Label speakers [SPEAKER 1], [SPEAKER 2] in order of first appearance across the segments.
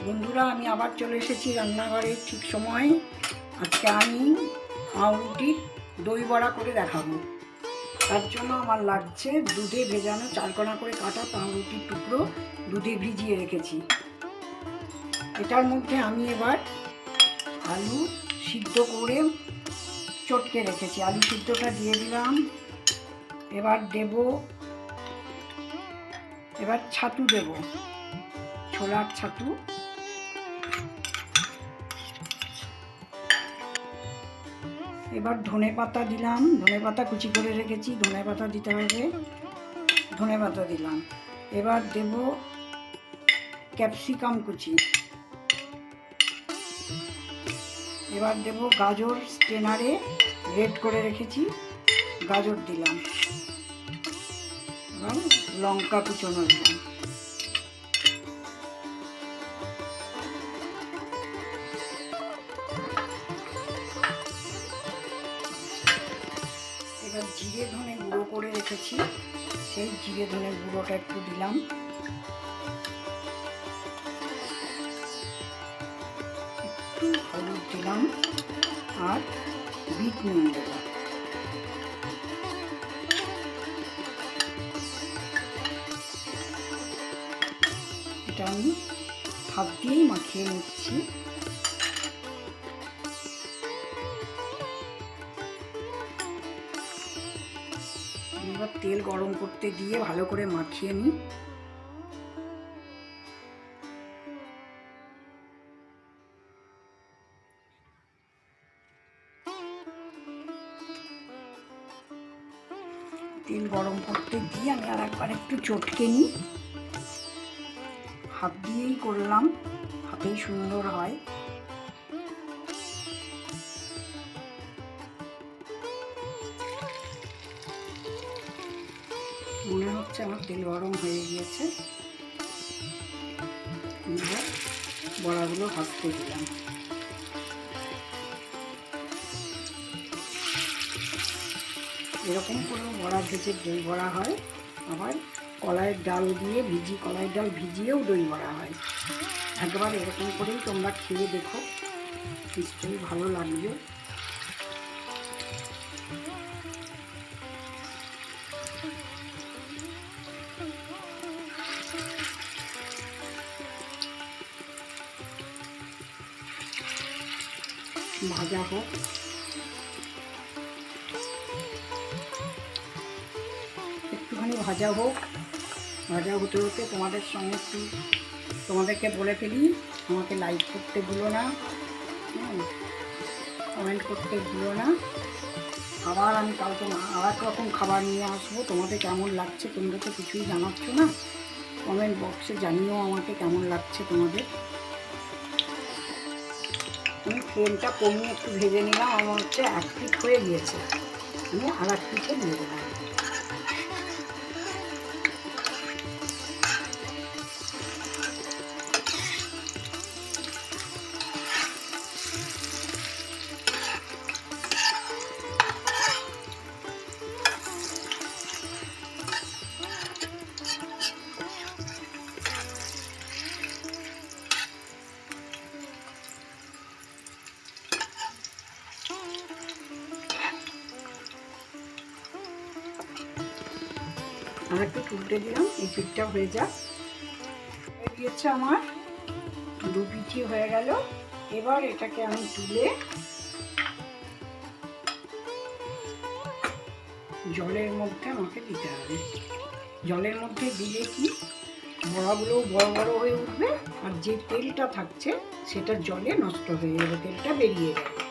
[SPEAKER 1] বন্ধুরা, আমি আবার চলে এসেছি রান্নাঘরে ঠিক সময়। আজকে আমি পাউরুটির দই বড়া করে দেখাবো। তার জন্য আমার লাগছে দুধে ভেজানো 4 কোনা করে কাটা পাউরুটির টুকরো, দুধে ভিজিয়ে রেখেছি। এটার মধ্যে আমি এবার আলু সিদ্ধ করে চটকে রেখেছি, আলু সিদ্ধটা দিয়ে দিলাম। এবার ছাতু দেব, ছোলার ছাতু। এবার ধনে পাতা দিলাম, ধনে পাতা কুচি করে রেখেছি, ধনে পাতা দিতে হবে, ধনে পাতা দিলাম। এবার দেব ক্যাপসিকাম কুচি। এবার দেব গাজর, স্টেনারে রেড করে রেখেছি, গাজর দিলাম। এবং লঙ্কা কুচনো দিলাম। এবার জিরে ধনে গুঁড়ো করে রেখেছি, সেই জিরে ধনে গুঁড়োটা একটু দিলাম। একটু হলুদ দিলাম আর বিট নুন দেব। এটা আমি হাত দিয়েই মাখিয়ে নিচ্ছি। এবার তেল গরম করতে দিয়ে ভালো করে মাখিয়ে নিই। তেল গরম করতে দিয়ে আমি আর একবার একটু চটকে নিই। হাত দিয়েই করলাম, হাতেই সুন্দর হয়। মনে হচ্ছে আমার তেল গরম হয়ে গিয়েছে। এবার বড়াগুলো ভাজতে দিলাম। এরকম করে বড়া ভেজে দই বড়া হয়। আবার কলাইয়ের ডাল দিয়ে কলাইয়ের ডাল ভিজিয়েও দই বড়া হয়। একবার এরকম করেই তোমরা খেয়ে দেখো, নিশ্চয়ই ভালো লাগবে। ভাজা হোক, একটুখানি ভাজা হোক। ভাজা হতে হতে তোমাদেরকে বলে ফেলি, আমাকে লাইক করতে ভুলো না, কমেন্ট করতে ভুলো না। আবার আমি কালকে আর এক রকম খাবার নিয়ে আসবো। তোমাদের কেমন লাগছে? তোমরা তো কিছুই জানাচ্ছ না। কমেন্ট বক্সে জানিও আমাকে কেমন লাগছে তোমাদের। আমি ফ্লেমটা কমিয়ে একটু ভেজে নিলাম, আমার হচ্ছে 1 পিঠ হয়ে গিয়েছে। আমি আর 1 পিঠে দিয়ে দিলাম। আর একটু উল্টে দিলাম, এই পিঠটা হয়ে যাক। হয়ে গিয়েছে আমার, 2 পিঠই হয়ে গেল। এবার এটাকে আমি তুলে জলের মধ্যে আমাকে দিতে হবে। জলের মধ্যে দিলে কি বড়াগুলো বড় বড় হয়ে উঠবে, আর যে তেলটা থাকছে সেটা জলে নষ্ট হয়ে যাবে, তেলটা বেরিয়ে যাবে।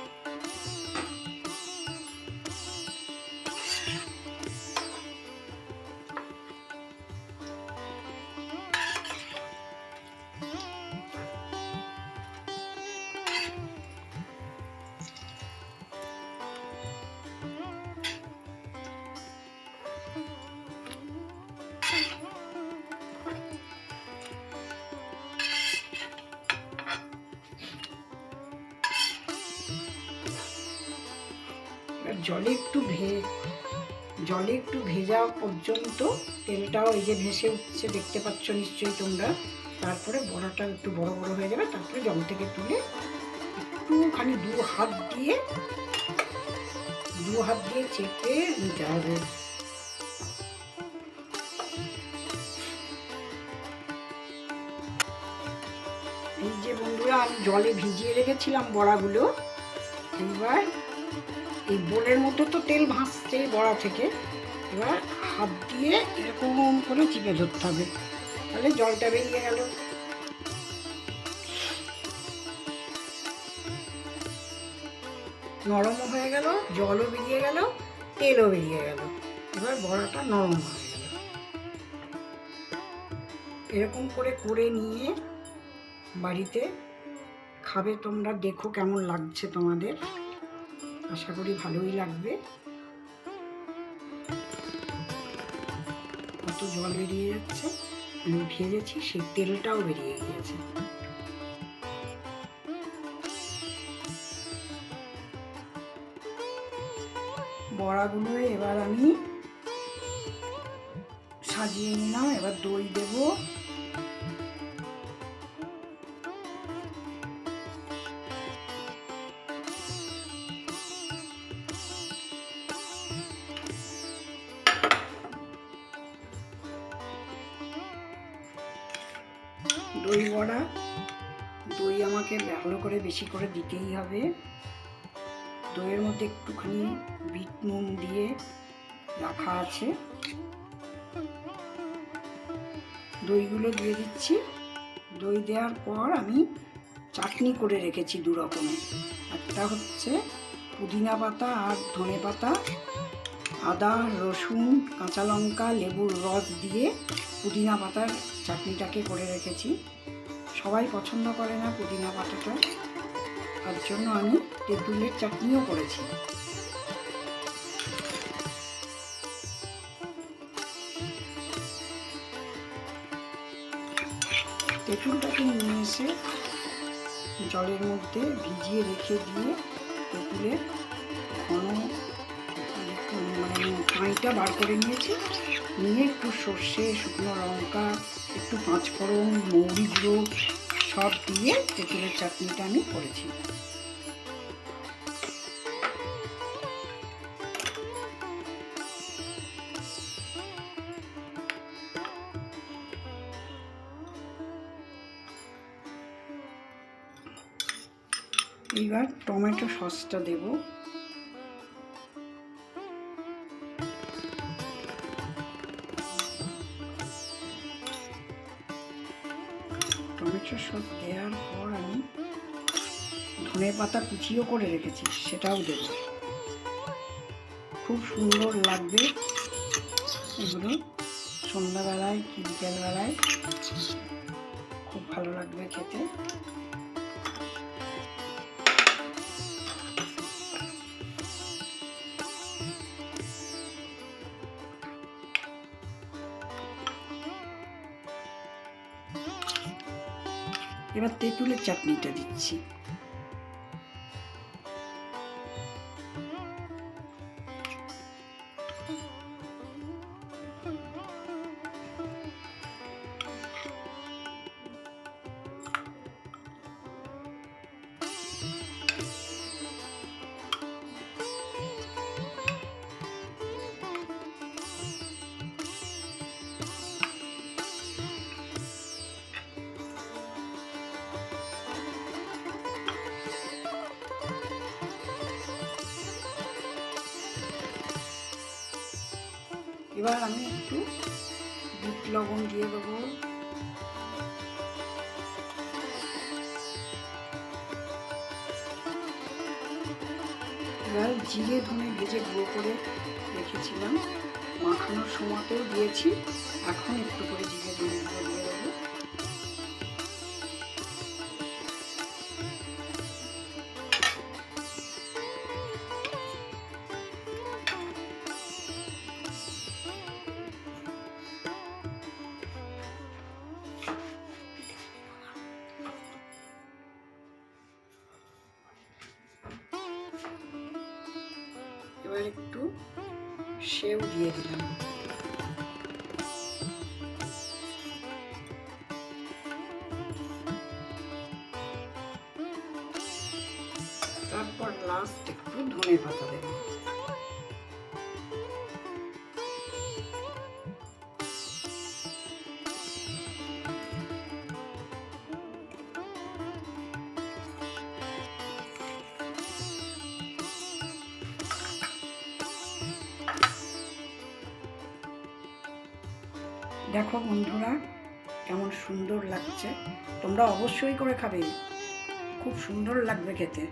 [SPEAKER 1] জলে একটু ভেজা পর্যন্ত তেলটাও এই যে ভেসে উঠছে, দেখতে পাচ্ছ নিশ্চয়ই তোমরা। তারপরে বড়াটা একটু বড় বড় হয়ে যাবে, তারপরে জল থেকে তুলে একটুখানি দু হাত দিয়ে চেপে নিতে হবে। এই যে বন্ধুরা, আমি জলে ভিজিয়ে রেখেছিলাম বড়াগুলো। এবার এই বোলের মধ্যে তো তেল ভাসছে বড়া থেকে, এবার হাত দিয়ে এরকম করে চিপে ধরতে হবে, তাহলে জলটা বেরিয়ে গেল। নরমও হয়ে গেল, জলও বেরিয়ে গেল, তেলও বেরিয়ে গেল। এবার বড়াটা নরম হয়ে গেল। এরকম করে নিয়ে বাড়িতে খাবে তোমরা, দেখো কেমন লাগছে তোমাদের। আশা করি ভালোই লাগবে। কত জল বেরিয়ে যাচ্ছে, আমি ভেজেছি সেই তেলটাও বেরিয়ে গিয়েছে। বড়াগুলো এবার আমি সাজিয়ে নিলাম। এবার দই দেব। দই বড়া, দই আমাকে ভালো করে বেশি করে দিতেই হবে। দইয়ের মধ্যে একটুখানি বিট নুন দিয়ে রাখা আছে। দইগুলো দিয়ে দিচ্ছি। দই দেওয়ার পর আমি চাটনি করে রেখেছি দু রকমের। একটা হচ্ছে পুদিনা পাতা আর ধনে পাতা, আদা, রসুন, কাঁচা লঙ্কা, লেবুর রস দিয়ে পুদিনা পাতার চাটনিটাকে করে রেখেছি। সবাই পছন্দ করে না পুদিনা পাতাটা, তার জন্য আমি তেঁতুলের চাটনিও করেছি। তেঁতুলটাকে নিয়ে এসে জলের মধ্যে ভিজিয়ে রেখে দিয়ে তেঁতুলের ঘন কাঁইটা বার করে নিয়েছি। নিয়ে একটু সর্ষে, শুকনো লঙ্কা, একটু পাঁচফোড়ন, মৌরি গুঁড়ো সব দিয়ে তেঁতুলের চাটনিটা আমি করেছি। এবার টমেটো সসটা দেব। টমেটো সস দেওয়ার পর আমি ধনে পাতা কুচিও করে রেখেছি, সেটাও দেব। খুব সুন্দর লাগবে এগুলো সন্ধ্যাবেলায় কি বিকেলবেলায়, খুব ভালো লাগবে খেতে। এবার তেঁতুলের চাটনিটা দিচ্ছি। এবার আমি একটু বিট লবণ দিয়ে দেবো। এবার জিরে ধনে ভেজে গুঁড়ো করে রেখেছিলাম, মাখানোর সময়তেও দিয়েছি। এখন একটু করে জিরে ধনে গুঁড়ো দিয়ে দেবো। এবার একটু সেও দিয়ে দিলাম। তারপর লাস্ট একটু ধনে পাতা দেব। দেখো বন্ধুরা কেমন সুন্দর লাগছে, তোমরা অবশ্যই করে খাবে, খুব সুন্দর লাগবে খেতে।